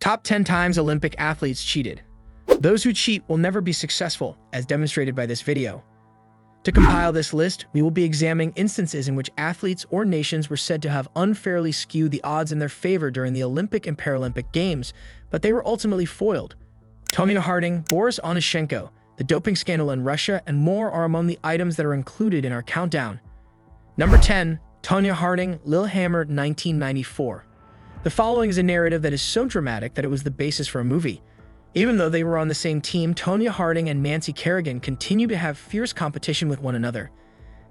Top 10 times Olympic athletes cheated. Those who cheat will never be successful, as demonstrated by this video. To compile this list, we will be examining instances in which athletes or nations were said to have unfairly skewed the odds in their favor during the Olympic and Paralympic Games, but they were ultimately foiled. Tonya Harding, Boris Onyshenko, the doping scandal in Russia, and more are among the items that are included in our countdown. Number 10. Tonya Harding, Lillehammer, 1994. The following is a narrative that is so dramatic that it was the basis for a movie. Even though they were on the same team, Tonya Harding and Nancy Kerrigan continue to have fierce competition with one another.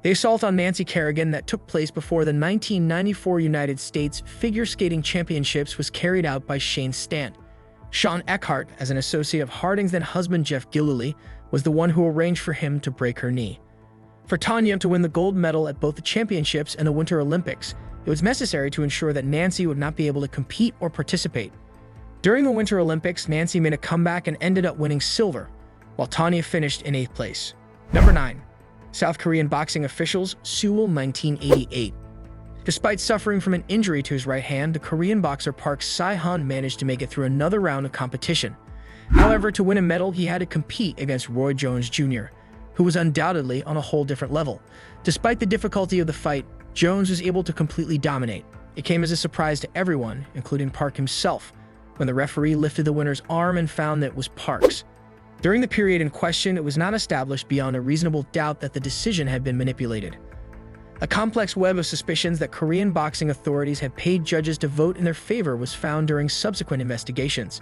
The assault on Nancy Kerrigan that took place before the 1994 United States Figure Skating Championships was carried out by Shane Stant. Sean Eckhart, as an associate of Harding's then-husband Jeff Gillooly, was the one who arranged for him to break her knee. For Tonya to win the gold medal at both the championships and the Winter Olympics, it was necessary to ensure that Nancy would not be able to compete or participate. During the Winter Olympics, Nancy made a comeback and ended up winning silver, while Tonya finished in 8th place. Number 9. South Korean boxing officials, Seoul, 1988. Despite suffering from an injury to his right hand, the Korean boxer Park Si Hun managed to make it through another round of competition. However, to win a medal, he had to compete against Roy Jones Jr., who was undoubtedly on a whole different level. Despite the difficulty of the fight, Jones was able to completely dominate. It came as a surprise to everyone, including Park himself, when the referee lifted the winner's arm and found that it was Park's. During the period in question, it was not established beyond a reasonable doubt that the decision had been manipulated. A complex web of suspicions that Korean boxing authorities had paid judges to vote in their favor was found during subsequent investigations.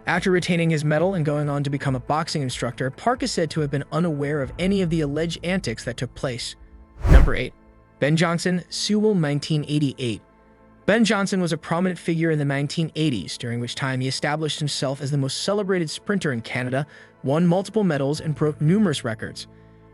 After retaining his medal and going on to become a boxing instructor, Park is said to have been unaware of any of the alleged antics that took place. Number 8. Ben Johnson, Seoul, 1988. Ben Johnson was a prominent figure in the 1980s, during which time he established himself as the most celebrated sprinter in Canada, won multiple medals, and broke numerous records.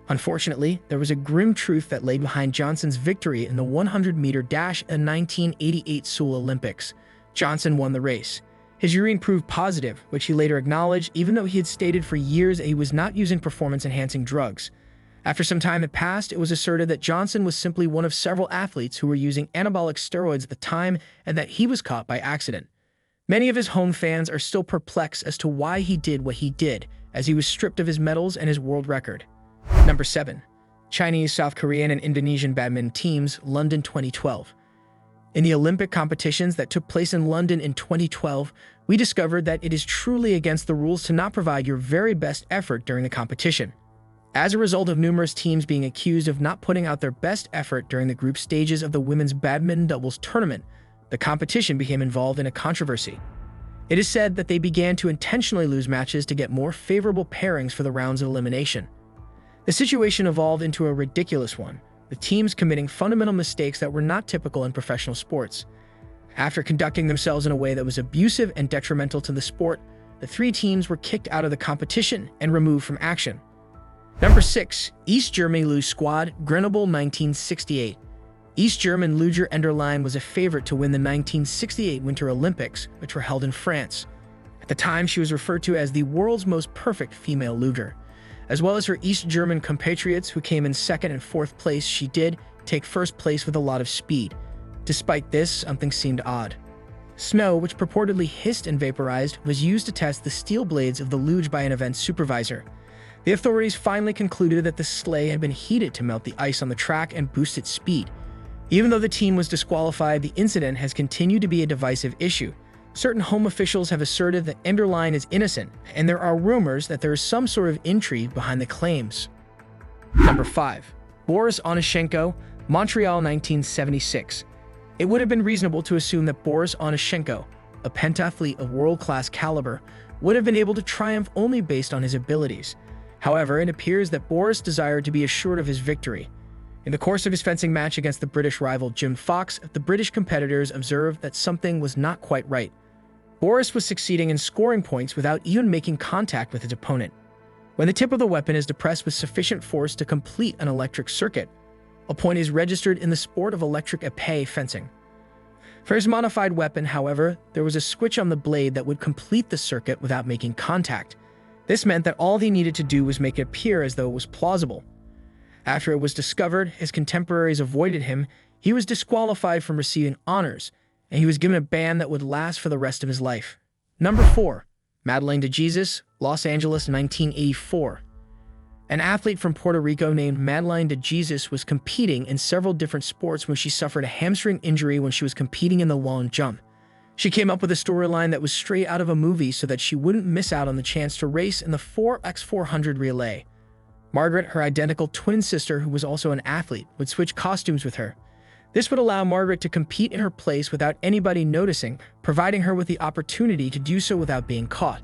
Unfortunately, there was a grim truth that lay behind Johnson's victory in the 100-meter dash at the 1988 Seoul Olympics. Johnson won the race. His urine proved positive, which he later acknowledged, even though he had stated for years that he was not using performance-enhancing drugs. After some time had passed, it was asserted that Johnson was simply one of several athletes who were using anabolic steroids at the time and that he was caught by accident. Many of his home fans are still perplexed as to why he did what he did, as he was stripped of his medals and his world record. Number 7. Chinese, South Korean, and Indonesian Badminton Teams, London, 2012. In the Olympic competitions that took place in London in 2012, we discovered that it is truly against the rules to not provide your very best effort during the competition. As a result of numerous teams being accused of not putting out their best effort during the group stages of the women's badminton doubles tournament, the competition became involved in a controversy. It is said that they began to intentionally lose matches to get more favorable pairings for the rounds of elimination. The situation evolved into a ridiculous one, with teams committing fundamental mistakes that were not typical in professional sports. After conducting themselves in a way that was abusive and detrimental to the sport, the 3 teams were kicked out of the competition and removed from action. Number 6. East Germany Luge Squad, Grenoble, 1968. East German luger Enderlein was a favorite to win the 1968 Winter Olympics, which were held in France. At the time, she was referred to as the world's most perfect female luger. As well as her East German compatriots who came in 2nd and 4th place, she did take 1st place with a lot of speed. Despite this, something seemed odd. Snow, which purportedly hissed and vaporized, was used to test the steel blades of the luge by an event supervisor. The authorities finally concluded that the sleigh had been heated to melt the ice on the track and boost its speed. Even though the team was disqualified, the incident has continued to be a divisive issue. Certain home officials have asserted that Enderlein is innocent, and there are rumors that there is some sort of intrigue behind the claims. Number 5. Boris Onyshenko, Montreal, 1976. It would have been reasonable to assume that Boris Onyshenko, a pentathlete of world-class caliber, would have been able to triumph only based on his abilities. However, it appears that Boris desired to be assured of his victory. In the course of his fencing match against the British rival Jim Fox, the British competitors observed that something was not quite right. Boris was succeeding in scoring points without even making contact with his opponent. When the tip of the weapon is depressed with sufficient force to complete an electric circuit, a point is registered in the sport of electric épée fencing. For his modified weapon, however, there was a switch on the blade that would complete the circuit without making contact. This meant that all he needed to do was make it appear as though it was plausible. After it was discovered, his contemporaries avoided him, he was disqualified from receiving honors, and he was given a ban that would last for the rest of his life. Number 4. Madeleine de Jesus, Los Angeles, 1984. An athlete from Puerto Rico named Madeleine de Jesus was competing in several different sports when she suffered a hamstring injury when she was competing in the long jump. She came up with a storyline that was straight out of a movie so that she wouldn't miss out on the chance to race in the 4x400 relay. Margaret, her identical twin sister, who was also an athlete, would switch costumes with her. This would allow Margaret to compete in her place without anybody noticing, providing her with the opportunity to do so without being caught.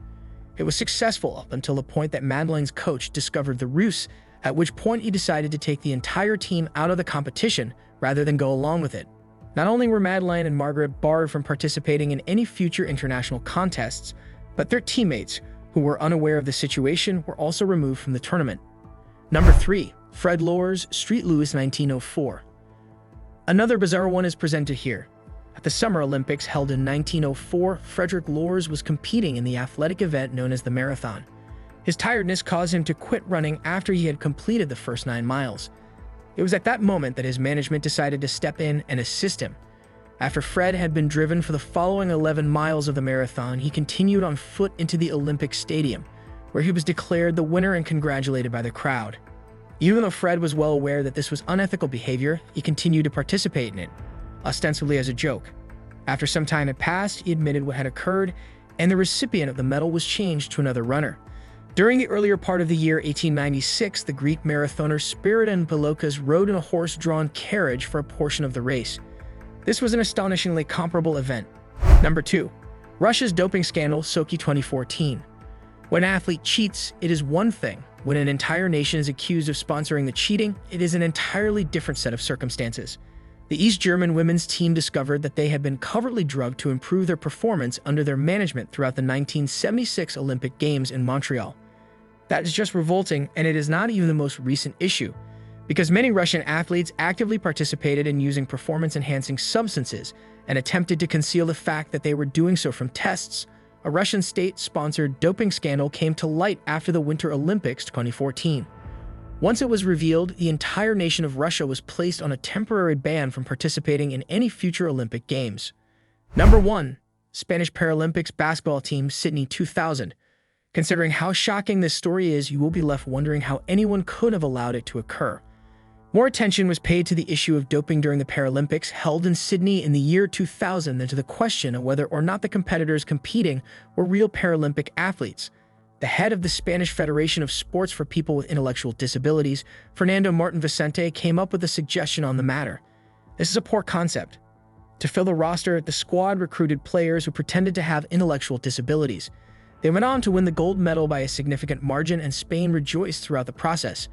It was successful up until the point that Madeleine's coach discovered the ruse, at which point he decided to take the entire team out of the competition rather than go along with it. Not only were Madeleine and Margaret barred from participating in any future international contests, but their teammates, who were unaware of the situation, were also removed from the tournament. Number 3. Fred Lohr's Street Louis, 1904. Another bizarre one is presented here. At the Summer Olympics held in 1904, Frederick Lohr's was competing in the athletic event known as the marathon. His tiredness caused him to quit running after he had completed the first 9 miles. It was at that moment that his management decided to step in and assist him. After Fred had been driven for the following 11 miles of the marathon, he continued on foot into the Olympic Stadium, where he was declared the winner and congratulated by the crowd. Even though Fred was well aware that this was unethical behavior, he continued to participate in it, ostensibly as a joke. After some time had passed, he admitted what had occurred, and the recipient of the medal was changed to another runner. During the earlier part of the year 1896, the Greek marathoner Spiridon Polokas rode in a horse-drawn carriage for a portion of the race. This was an astonishingly comparable event. Number 2. Russia's doping scandal, Sochi 2014. When an athlete cheats, it is one thing. When an entire nation is accused of sponsoring the cheating, it is an entirely different set of circumstances. The East German women's team discovered that they had been covertly drugged to improve their performance under their management throughout the 1976 Olympic Games in Montreal. That is just revolting, and it is not even the most recent issue, because many Russian athletes actively participated in using performance-enhancing substances and attempted to conceal the fact that they were doing so from tests. A Russian state-sponsored doping scandal came to light after the Winter Olympics 2014. Once it was revealed, the entire nation of Russia was placed on a temporary ban from participating in any future Olympic Games. Number 1. Spanish Paralympics basketball team, Sydney 2000. Considering how shocking this story is, you will be left wondering how anyone could have allowed it to occur. More attention was paid to the issue of doping during the Paralympics held in Sydney in the year 2000 than to the question of whether or not the competitors competing were real Paralympic athletes. The head of the Spanish Federation of Sports for People with Intellectual Disabilities, Fernando Martin Vicente, came up with a suggestion on the matter. This is a poor concept. To fill the roster, the squad recruited players who pretended to have intellectual disabilities. They went on to win the gold medal by a significant margin, and Spain rejoiced throughout the process.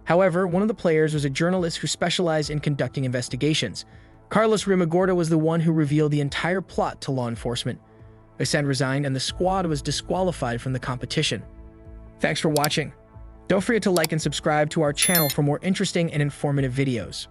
However, one of the players was a journalist who specialized in conducting investigations. Carlos Rimagorda was the one who revealed the entire plot to law enforcement. Vicente resigned, and the squad was disqualified from the competition. Thanks for watching. Don't forget to like and subscribe to our channel for more interesting and informative videos.